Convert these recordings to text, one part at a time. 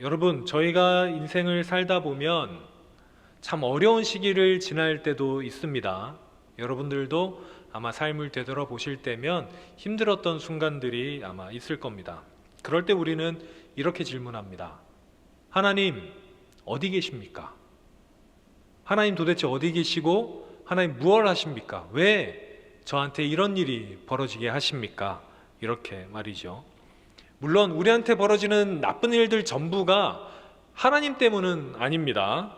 여러분, 저희가 인생을 살다 보면 참 어려운 시기를 지날 때도 있습니다. 여러분들도 아마 삶을 되돌아보실 때면 힘들었던 순간들이 아마 있을 겁니다. 그럴 때 우리는 이렇게 질문합니다. 하나님, 어디 계십니까? 하나님 도대체 어디 계시고 하나님 무엇을 하십니까? 왜 저한테 이런 일이 벌어지게 하십니까? 이렇게 말이죠. 물론 우리한테 벌어지는 나쁜 일들 전부가 하나님 때문은 아닙니다.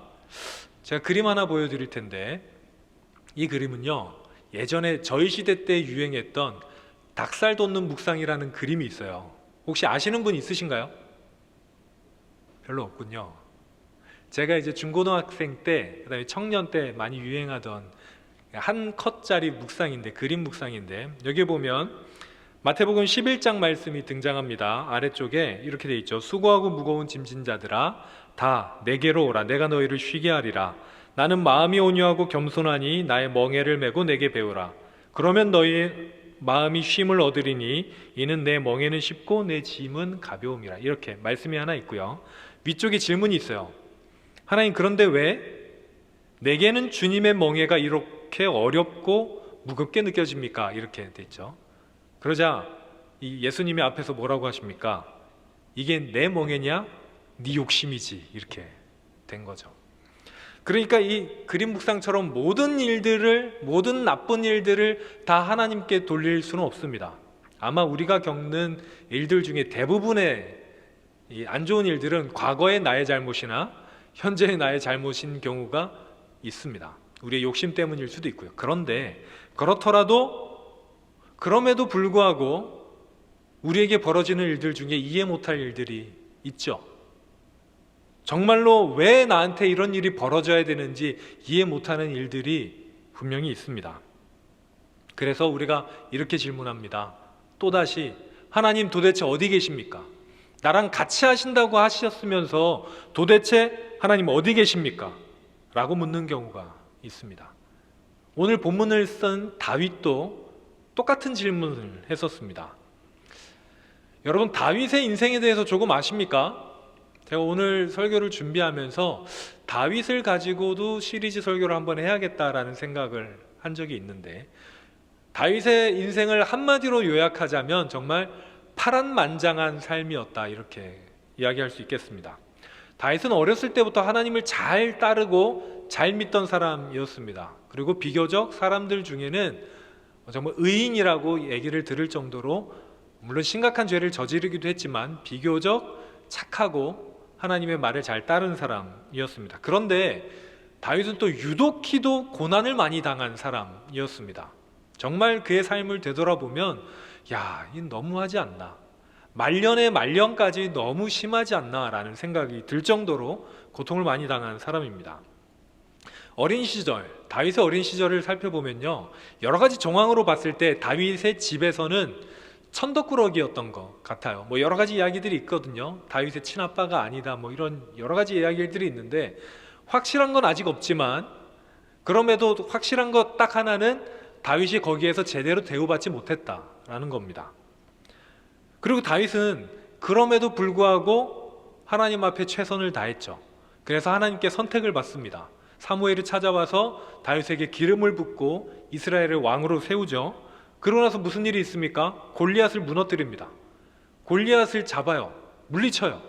제가 그림 하나 보여드릴 텐데, 이 그림은요, 예전에 저희 시대 때 유행했던 닭살 돋는 묵상이라는 그림이 있어요. 혹시 아시는 분 있으신가요? 별로 없군요. 제가 이제 중고등학생 때, 그다음에 청년 때 많이 유행하던 한 컷짜리 묵상인데, 그림 묵상인데, 여기 보면 마태복음 11장 말씀이 등장합니다. 아래쪽에 이렇게 돼 있죠. 수고하고 무거운 짐진 자들아 다 내게로 오라. 내가 너희를 쉬게 하리라. 나는 마음이 온유하고 겸손하니 나의 멍에를 메고 내게 배우라. 그러면 너희 마음이 쉼을 얻으리니 이는 내 멍에는 쉽고 내 짐은 가벼움이라. 이렇게 말씀이 하나 있고요. 위쪽에 질문이 있어요. 하나님, 그런데 왜 내게는 주님의 멍에가 이렇게 어렵고 무겁게 느껴집니까? 이렇게 돼 있죠. 그러자 이 예수님이 앞에서 뭐라고 하십니까? 이게 내 멍에냐? 네 욕심이지. 이렇게 된 거죠. 그러니까 이 그림 묵상처럼 모든 나쁜 일들을 다 하나님께 돌릴 수는 없습니다. 아마 우리가 겪는 일들 중에 대부분의 이 안 좋은 일들은 과거의 나의 잘못이나 현재의 나의 잘못인 경우가 있습니다. 우리의 욕심 때문일 수도 있고요. 그런데 그럼에도 불구하고 우리에게 벌어지는 일들 중에 이해 못할 일들이 있죠. 정말로 왜 나한테 이런 일이 벌어져야 되는지 이해 못하는 일들이 분명히 있습니다. 그래서 우리가 이렇게 질문합니다. 또다시, 하나님 도대체 어디 계십니까? 나랑 같이 하신다고 하셨으면서 도대체 하나님 어디 계십니까? 라고 묻는 경우가 있습니다. 오늘 본문을 쓴 다윗도 똑같은 질문을 했었습니다. 여러분, 다윗의 인생에 대해서 조금 아십니까? 제가 오늘 설교를 준비하면서 다윗을 가지고도 시리즈 설교를 한번 해야겠다라는 생각을 한 적이 있는데, 다윗의 인생을 한마디로 요약하자면 정말 파란만장한 삶이었다, 이렇게 이야기할 수 있겠습니다. 다윗은 어렸을 때부터 하나님을 잘 따르고 잘 믿던 사람이었습니다. 그리고 비교적 사람들 중에는 정말 의인이라고 얘기를 들을 정도로, 물론 심각한 죄를 저지르기도 했지만 비교적 착하고 하나님의 말을 잘 따른 사람이었습니다. 그런데 다윗은 또 유독히도 고난을 많이 당한 사람이었습니다. 정말 그의 삶을 되돌아보면 야, 이 너무하지 않나, 말년의 말년까지 너무 심하지 않나 라는 생각이 들 정도로 고통을 많이 당한 사람입니다. 어린 시절, 다윗의 어린 시절을 살펴보면요, 여러 가지 정황으로 봤을 때 다윗의 집에서는 천덕꾸러기였던 것 같아요. 여러 가지 이야기들이 있거든요. 다윗의 친아빠가 아니다, 이런 여러 가지 이야기들이 있는데, 확실한 건 아직 없지만 그럼에도 확실한 것 딱 하나는 다윗이 거기에서 제대로 대우받지 못했다라는 겁니다. 그리고 다윗은 그럼에도 불구하고 하나님 앞에 최선을 다했죠. 그래서 하나님께 선택을 받습니다. 사무엘이 찾아와서 다윗에게 기름을 붓고 이스라엘을 왕으로 세우죠. 그러고 나서 무슨 일이 있습니까? 골리앗을 무너뜨립니다. 골리앗을 잡아요. 물리쳐요.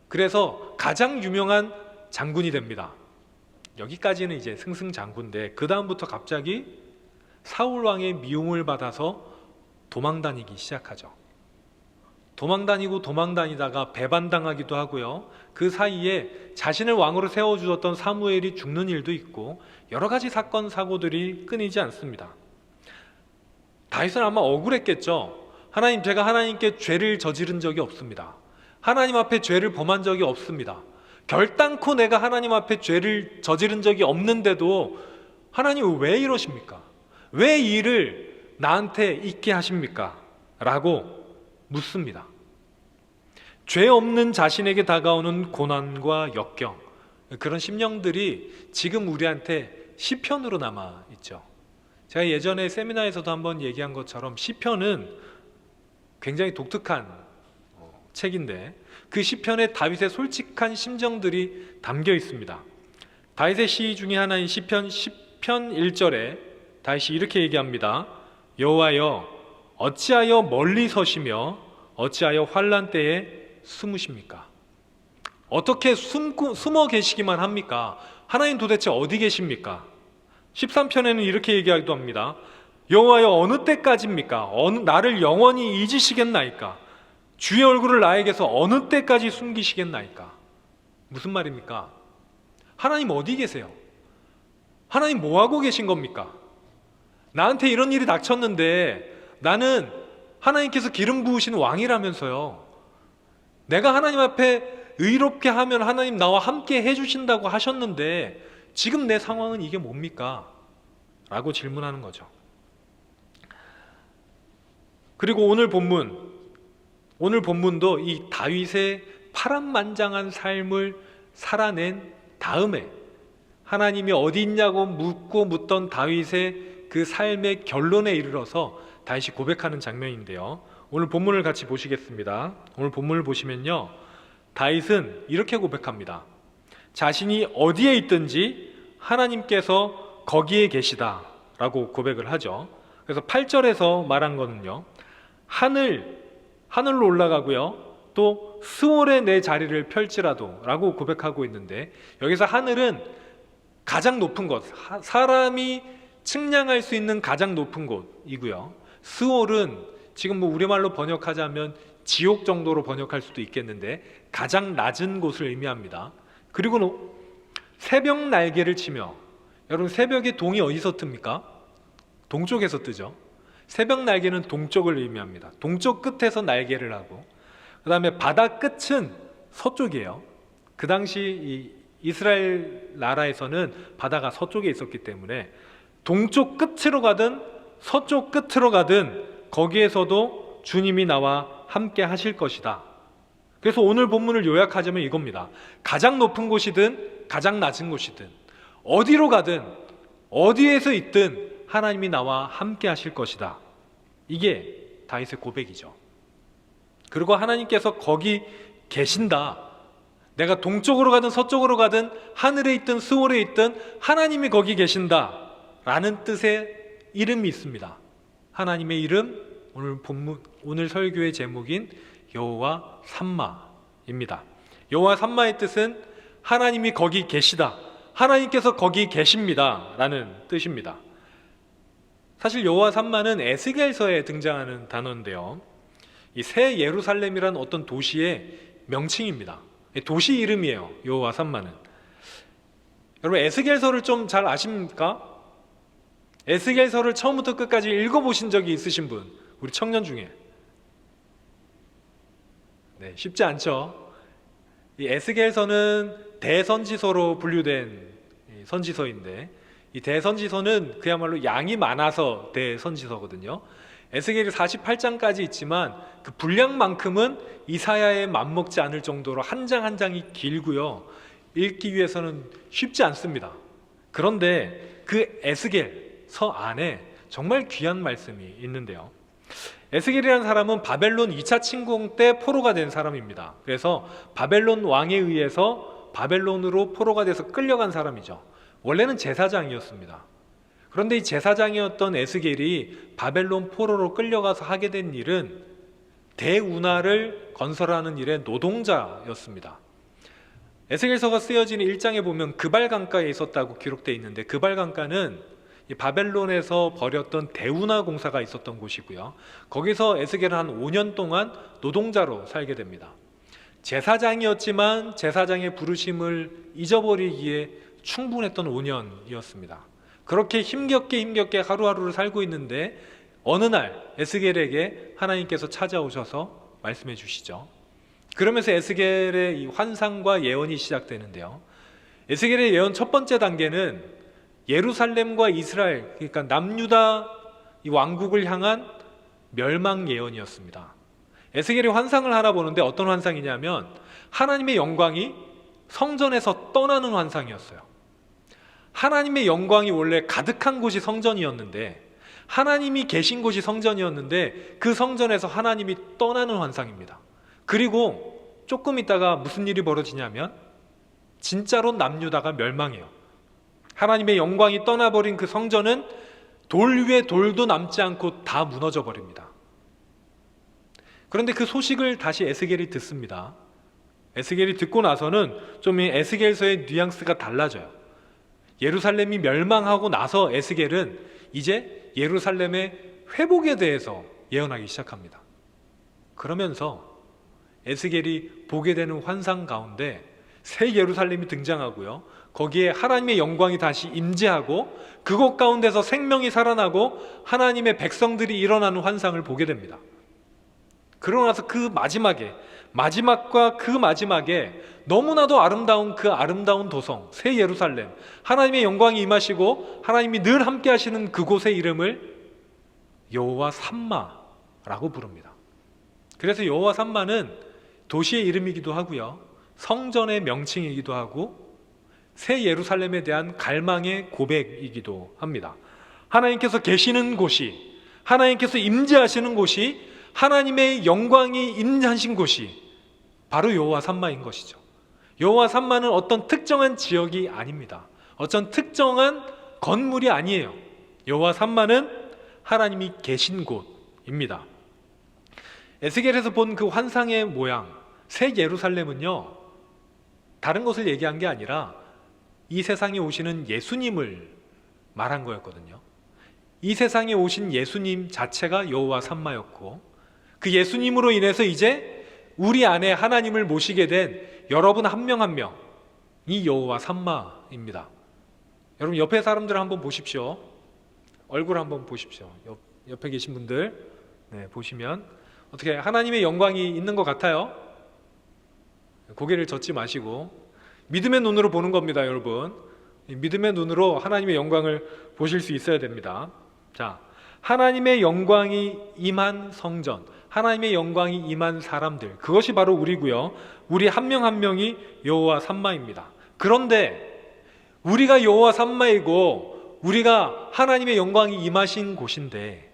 그래서 가장 유명한 장군이 됩니다. 여기까지는 이제 승승장구인데, 그 다음부터 갑자기 사울 왕의 미움을 받아서 도망다니기 시작하죠. 도망다니다가 배반당하기도 하고요. 그 사이에 자신을 왕으로 세워주었던 사무엘이 죽는 일도 있고, 여러 가지 사건 사고들이 끊이지 않습니다. 다윗은 아마 억울했겠죠. 하나님, 제가 하나님께 죄를 저지른 적이 없습니다. 하나님 앞에 죄를 범한 적이 없습니다. 결단코 내가 하나님 앞에 죄를 저지른 적이 없는데도 하나님 왜 이러십니까? 왜 이 일을 나한테 있게 하십니까? 라고 묻습니다. 죄 없는 자신에게 다가오는 고난과 역경, 그런 심령들이 지금 우리한테 시편으로 남아 있죠. 제가 예전에 세미나에서도 한번 얘기한 것처럼 시편은 굉장히 독특한 책인데, 그 시편에 다윗의 솔직한 심정들이 담겨 있습니다. 다윗의 시 중에 하나인 시편 10편 1절에 다윗이 이렇게 얘기합니다. 여호와여 어찌하여 멀리 서시며 어찌하여 환난 때에 숨으십니까? 어떻게 숨어 계시기만 합니까? 하나님 도대체 어디 계십니까? 13편에는 이렇게 얘기하기도 합니다. 여호와여 어느 때까지입니까? 나를 영원히 잊으시겠나이까? 주의 얼굴을 나에게서 어느 때까지 숨기시겠나이까? 무슨 말입니까? 하나님 어디 계세요? 하나님 뭐 하고 계신 겁니까? 나한테 이런 일이 닥쳤는데 나는 하나님께서 기름 부으신 왕이라면서요. 내가 하나님 앞에 의롭게 하면 하나님 나와 함께 해주신다고 하셨는데 지금 내 상황은 이게 뭡니까? 라고 질문하는 거죠. 그리고 오늘 본문도 이 다윗의 파란만장한 삶을 살아낸 다음에 하나님이 어디 있냐고 묻던 다윗의 그 삶의 결론에 이르러서 다윗이 고백하는 장면인데요. 오늘 본문을 같이 보시겠습니다. 오늘 본문을 보시면요, 다윗은 이렇게 고백합니다. 자신이 어디에 있든지 하나님께서 거기에 계시다 라고 고백을 하죠. 그래서 8절에서 말한 거는요, 하늘로 올라가고요, 또 스월에 내 자리를 펼치라도 라고 고백하고 있는데, 여기서 하늘은 가장 높은 곳, 사람이 측량할 수 있는 가장 높은 곳이고요, 스월은 지금 우리말로 번역하자면 지옥 정도로 번역할 수도 있겠는데 가장 낮은 곳을 의미합니다. 그리고 새벽 날개를 치며, 여러분 새벽에 동이 어디서 뜹니까? 동쪽에서 뜨죠. 새벽 날개는 동쪽을 의미합니다. 동쪽 끝에서 날개를 하고, 그 다음에 바다 끝은 서쪽이에요. 그 당시 이 이스라엘 나라에서는 바다가 서쪽에 있었기 때문에 동쪽 끝으로 가든 서쪽 끝으로 가든 거기에서도 주님이 나와 함께 하실 것이다. 그래서 오늘 본문을 요약하자면 이겁니다. 가장 높은 곳이든 가장 낮은 곳이든 어디로 가든 어디에서 있든 하나님이 나와 함께 하실 것이다. 이게 다윗의 고백이죠. 그리고 하나님께서 거기 계신다. 내가 동쪽으로 가든 서쪽으로 가든 하늘에 있든 스월에 있든 하나님이 거기 계신다 라는 뜻의 이름이 있습니다. 하나님의 이름, 오늘 설교의 제목인 여호와 삼마입니다. 여호와 삼마의 뜻은 하나님이 거기 계시다, 하나님께서 거기 계십니다 라는 뜻입니다. 사실 여호와 삼마는 에스겔서에 등장하는 단어인데요, 이 새 예루살렘이라는 어떤 도시의 명칭입니다. 도시 이름이에요, 여호와 삼마는. 여러분 에스겔서를 좀 잘 아십니까? 에스겔서를 처음부터 끝까지 읽어보신 적이 있으신 분, 우리 청년 중에? 네, 쉽지 않죠. 이 에스겔서는 대선지서로 분류된 선지서인데, 이 대선지서는 그야말로 양이 많아서 대선지서거든요. 에스겔이 48장까지 있지만 그 분량만큼은 이사야에 맞먹지 않을 정도로 한 장 한 장이 길고요, 읽기 위해서는 쉽지 않습니다. 그런데 그 에스겔서 안에 정말 귀한 말씀이 있는데요, 에스겔이라는 사람은 바벨론 2차 침공 때 포로가 된 사람입니다. 그래서 바벨론 왕에 의해서 바벨론으로 포로가 돼서 끌려간 사람이죠. 원래는 제사장이었습니다. 그런데 이 제사장이었던 에스겔이 바벨론 포로로 끌려가서 하게 된 일은 대운하를 건설하는 일의 노동자였습니다. 에스겔서가 쓰여지는 1장에 보면 그발강가에 있었다고 기록되어 있는데, 그발강가는 이 바벨론에서 벌였던 대운하 공사가 있었던 곳이고요, 거기서 에스겔은 한 5년 동안 노동자로 살게 됩니다. 제사장이었지만 제사장의 부르심을 잊어버리기에 충분했던 5년이었습니다. 그렇게 힘겹게 하루하루를 살고 있는데 어느 날 에스겔에게 하나님께서 찾아오셔서 말씀해 주시죠. 그러면서 에스겔의 이 환상과 예언이 시작되는데요, 에스겔의 예언 첫 번째 단계는 예루살렘과 이스라엘, 그러니까 남유다 이 왕국을 향한 멸망 예언이었습니다. 에스겔이 환상을 하나 보는데 어떤 환상이냐면 하나님의 영광이 성전에서 떠나는 환상이었어요. 하나님의 영광이 원래 가득한 곳이 성전이었는데, 하나님이 계신 곳이 성전이었는데 그 성전에서 하나님이 떠나는 환상입니다. 그리고 조금 있다가 무슨 일이 벌어지냐면 진짜로 남유다가 멸망해요. 하나님의 영광이 떠나버린 그 성전은 돌 위에 돌도 남지 않고 다 무너져 버립니다. 그런데 그 소식을 다시 에스겔이 듣습니다. 에스겔이 듣고 나서는 좀 에스겔서의 뉘앙스가 달라져요. 예루살렘이 멸망하고 나서 에스겔은 이제 예루살렘의 회복에 대해서 예언하기 시작합니다. 그러면서 에스겔이 보게 되는 환상 가운데 새 예루살렘이 등장하고요, 거기에 하나님의 영광이 다시 임재하고 그곳 가운데서 생명이 살아나고 하나님의 백성들이 일어나는 환상을 보게 됩니다. 그러고 나서 그 마지막과 그 마지막에 너무나도 아름다운 그 아름다운 도성 새 예루살렘, 하나님의 영광이 임하시고 하나님이 늘 함께 하시는 그곳의 이름을 여호와 삼마라고 부릅니다. 그래서 여호와 삼마는 도시의 이름이기도 하고요, 성전의 명칭이기도 하고 새 예루살렘에 대한 갈망의 고백이기도 합니다. 하나님께서 계시는 곳이, 하나님께서 임재하시는 곳이, 하나님의 영광이 임하신 곳이 바로 여호와 삼마인 것이죠. 여호와 삼마는 어떤 특정한 지역이 아닙니다. 어떤 특정한 건물이 아니에요. 여호와 삼마는 하나님이 계신 곳입니다. 에스겔에서 본 그 환상의 모양, 새 예루살렘은요, 다른 것을 얘기한 게 아니라 이 세상에 오시는 예수님을 말한 거였거든요. 이 세상에 오신 예수님 자체가 여호와 삼마였고, 그 예수님으로 인해서 이제 우리 안에 하나님을 모시게 된 여러분 한 명 한 명이 여호와 삼마입니다. 여러분 옆에 사람들 한번 보십시오. 얼굴 한번 보십시오. 옆에 계신 분들, 보시면 어떻게 하나님의 영광이 있는 것 같아요? 고개를 젓지 마시고 믿음의 눈으로 보는 겁니다, 여러분. 믿음의 눈으로 하나님의 영광을 보실 수 있어야 됩니다. 자, 하나님의 영광이 임한 성전, 하나님의 영광이 임한 사람들, 그것이 바로 우리고요, 우리 한 명 한 명이 여호와 삼마입니다. 그런데 우리가 여호와 삼마이고 우리가 하나님의 영광이 임하신 곳인데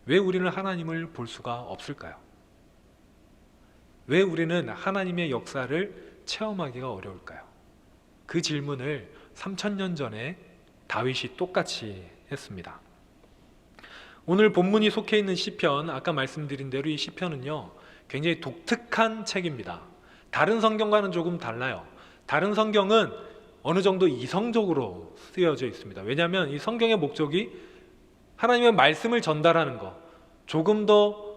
왜 우리는 하나님을 볼 수가 없을까요? 왜 우리는 하나님의 역사를 체험하기가 어려울까요? 그 질문을 3000년 전에 다윗이 똑같이 했습니다. 오늘 본문이 속해 있는 시편, 아까 말씀드린 대로 이 시편은요, 굉장히 독특한 책입니다. 다른 성경과는 조금 달라요. 다른 성경은 어느 정도 이성적으로 쓰여져 있습니다. 왜냐하면 이 성경의 목적이 하나님의 말씀을 전달하는 것, 조금 더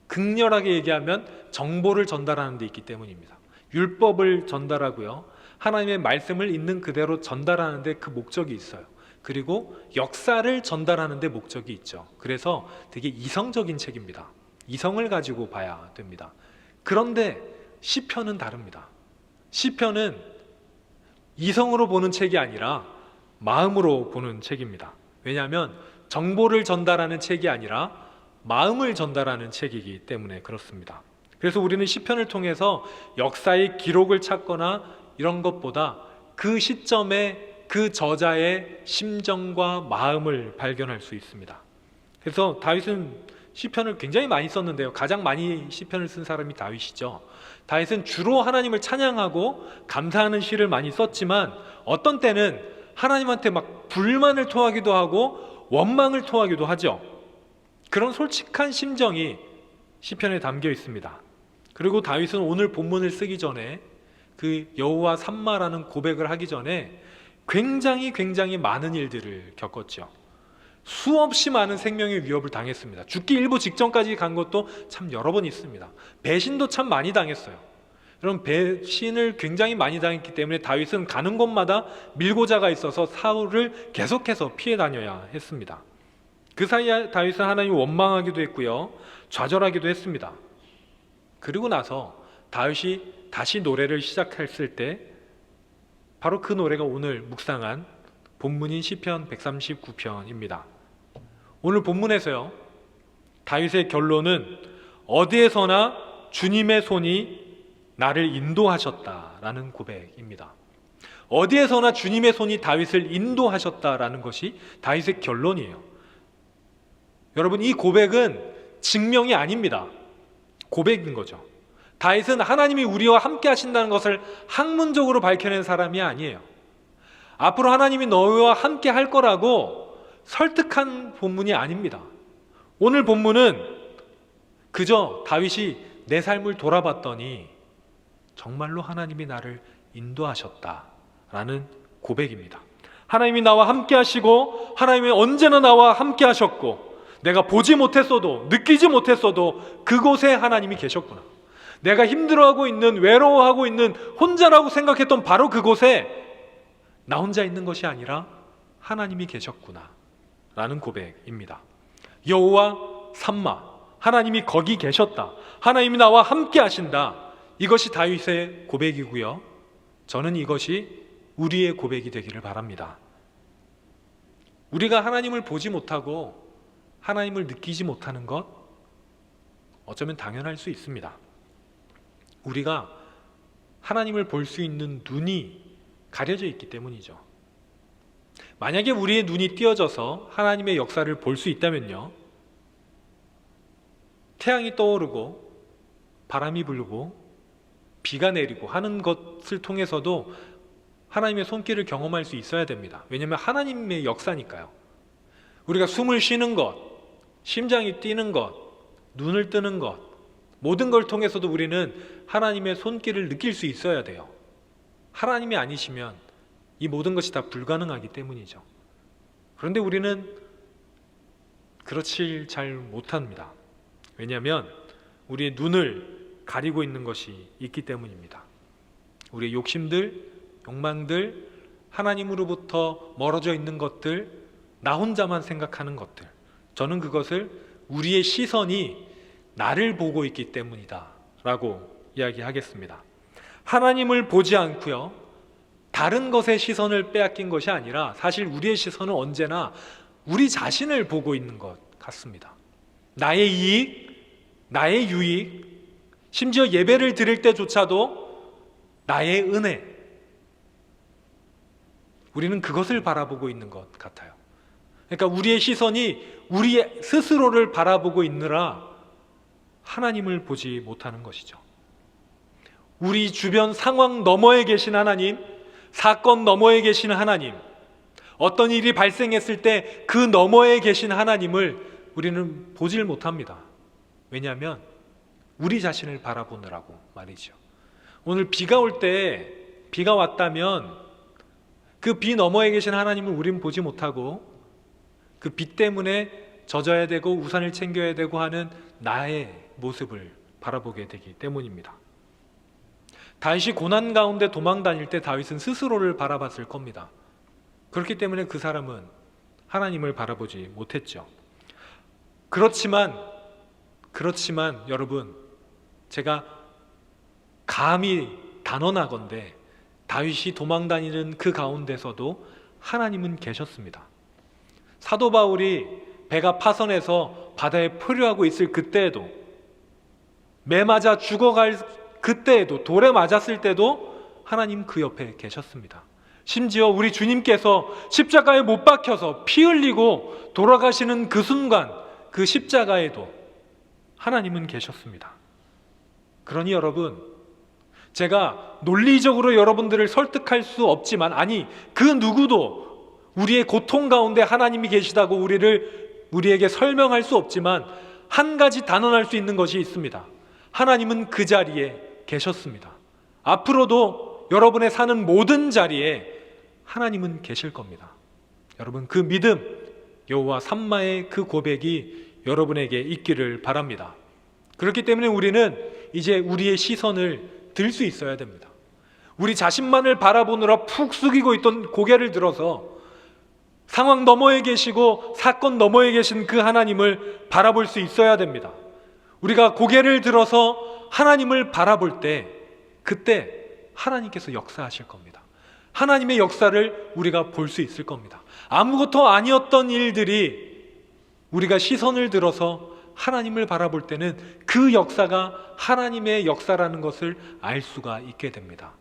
극렬하게 얘기하면 정보를 전달하는 데 있기 때문입니다. 율법을 전달하고요, 하나님의 말씀을 있는 그대로 전달하는 데 그 목적이 있어요. 그리고 역사를 전달하는 데 목적이 있죠. 그래서 되게 이성적인 책입니다. 이성을 가지고 봐야 됩니다. 그런데 시편은 다릅니다. 시편은 이성으로 보는 책이 아니라 마음으로 보는 책입니다. 왜냐하면 정보를 전달하는 책이 아니라 마음을 전달하는 책이기 때문에 그렇습니다. 그래서 우리는 시편을 통해서 역사의 기록을 찾거나 이런 것보다 그 시점에 그 저자의 심정과 마음을 발견할 수 있습니다. 그래서 다윗은 시편을 굉장히 많이 썼는데요, 가장 많이 시편을 쓴 사람이 다윗이죠. 다윗은 주로 하나님을 찬양하고 감사하는 시를 많이 썼지만 어떤 때는 하나님한테 막 불만을 토하기도 하고 원망을 토하기도 하죠. 그런 솔직한 심정이 시편에 담겨 있습니다. 그리고 다윗은 오늘 본문을 쓰기 전에 그 여호와 삼마라는 고백을 하기 전에 굉장히 많은 일들을 겪었죠. 수없이 많은 생명의 위협을 당했습니다. 죽기 일보 직전까지 간 것도 참 여러 번 있습니다. 배신도 참 많이 당했어요. 그럼 배신을 굉장히 많이 당했기 때문에 다윗은 가는 곳마다 밀고자가 있어서 사울을 계속해서 피해 다녀야 했습니다. 그 사이에 다윗은 하나님을 원망하기도 했고요, 좌절하기도 했습니다. 그리고 나서 다윗이 다시 노래를 시작했을 때 바로 그 노래가 오늘 묵상한 본문인 시편 139편입니다. 오늘 본문에서요, 다윗의 결론은 어디에서나 주님의 손이 나를 인도하셨다라는 고백입니다. 어디에서나 주님의 손이 다윗을 인도하셨다라는 것이 다윗의 결론이에요. 여러분, 이 고백은 증명이 아닙니다. 고백인 거죠. 다윗은 하나님이 우리와 함께 하신다는 것을 학문적으로 밝혀낸 사람이 아니에요. 앞으로 하나님이 너희와 함께 할 거라고 설득한 본문이 아닙니다. 오늘 본문은 그저 다윗이 내 삶을 돌아봤더니 정말로 하나님이 나를 인도하셨다라는 고백입니다. 하나님이 나와 함께 하시고 하나님이 언제나 나와 함께 하셨고 내가 보지 못했어도 느끼지 못했어도 그곳에 하나님이 계셨구나. 내가 힘들어하고 있는, 외로워하고 있는, 혼자라고 생각했던 바로 그곳에 나 혼자 있는 것이 아니라 하나님이 계셨구나 라는 고백입니다. 여호와 삼마, 하나님이 거기 계셨다, 하나님이 나와 함께 하신다, 이것이 다윗의 고백이고요, 저는 이것이 우리의 고백이 되기를 바랍니다. 우리가 하나님을 보지 못하고 하나님을 느끼지 못하는 것 어쩌면 당연할 수 있습니다. 우리가 하나님을 볼 수 있는 눈이 가려져 있기 때문이죠. 만약에 우리의 눈이 띄어져서 하나님의 역사를 볼 수 있다면요, 태양이 떠오르고 바람이 불고 비가 내리고 하는 것을 통해서도 하나님의 손길을 경험할 수 있어야 됩니다. 왜냐하면 하나님의 역사니까요. 우리가 숨을 쉬는 것, 심장이 뛰는 것, 눈을 뜨는 것, 모든 걸 통해서도 우리는 하나님의 손길을 느낄 수 있어야 돼요. 하나님이 아니시면 이 모든 것이 다 불가능하기 때문이죠. 그런데 우리는 그렇지 잘 못합니다. 왜냐하면 우리의 눈을 가리고 있는 것이 있기 때문입니다. 우리의 욕심들, 욕망들, 하나님으로부터 멀어져 있는 것들, 나 혼자만 생각하는 것들, 저는 그것을 우리의 시선이 나를 보고 있기 때문이다 라고 이야기하겠습니다. 하나님을 보지 않고요, 다른 것에 시선을 빼앗긴 것이 아니라 사실 우리의 시선은 언제나 우리 자신을 보고 있는 것 같습니다. 나의 이익, 나의 유익, 심지어 예배를 드릴 때조차도 나의 은혜, 우리는 그것을 바라보고 있는 것 같아요. 그러니까 우리의 시선이 우리 스스로를 바라보고 있느라 하나님을 보지 못하는 것이죠. 우리 주변 상황 너머에 계신 하나님, 사건 너머에 계신 하나님, 어떤 일이 발생했을 때 그 너머에 계신 하나님을 우리는 보질 못합니다. 왜냐하면 우리 자신을 바라보느라고 말이죠. 오늘 비가 올 때, 비가 왔다면 그 비 너머에 계신 하나님을 우리는 보지 못하고 그 비 때문에 젖어야 되고 우산을 챙겨야 되고 하는 나의 모습을 바라보게 되기 때문입니다. 다윗이 고난 가운데 도망 다닐 때 다윗은 스스로를 바라봤을 겁니다. 그렇기 때문에 그 사람은 하나님을 바라보지 못했죠. 그렇지만 여러분, 제가 감히 단언하건대 다윗이 도망 다니는 그 가운데서도 하나님은 계셨습니다. 사도 바울이 배가 파선해서 바다에 표류하고 있을 그때에도, 매 맞아 죽어갈 그때에도, 돌에 맞았을 때도 하나님 그 옆에 계셨습니다. 심지어 우리 주님께서 십자가에 못 박혀서 피 흘리고 돌아가시는 그 순간, 그 십자가에도 하나님은 계셨습니다. 그러니 여러분, 제가 논리적으로 여러분들을 설득할 수 없지만, 아니 그 누구도 우리의 고통 가운데 하나님이 계시다고 우리에게 설명할 수 없지만 한 가지 단언할 수 있는 것이 있습니다. 하나님은 그 자리에 계셨습니다. 앞으로도 여러분의 사는 모든 자리에 하나님은 계실 겁니다. 여러분, 그 믿음, 여호와 삼마의 그 고백이 여러분에게 있기를 바랍니다. 그렇기 때문에 우리는 이제 우리의 시선을 들 수 있어야 됩니다. 우리 자신만을 바라보느라 푹 숙이고 있던 고개를 들어서 상황 너머에 계시고 사건 너머에 계신 그 하나님을 바라볼 수 있어야 됩니다. 우리가 고개를 들어서 하나님을 바라볼 때, 그때 하나님께서 역사하실 겁니다. 하나님의 역사를 우리가 볼 수 있을 겁니다. 아무것도 아니었던 일들이 우리가 시선을 들어서 하나님을 바라볼 때는 그 역사가 하나님의 역사라는 것을 알 수가 있게 됩니다.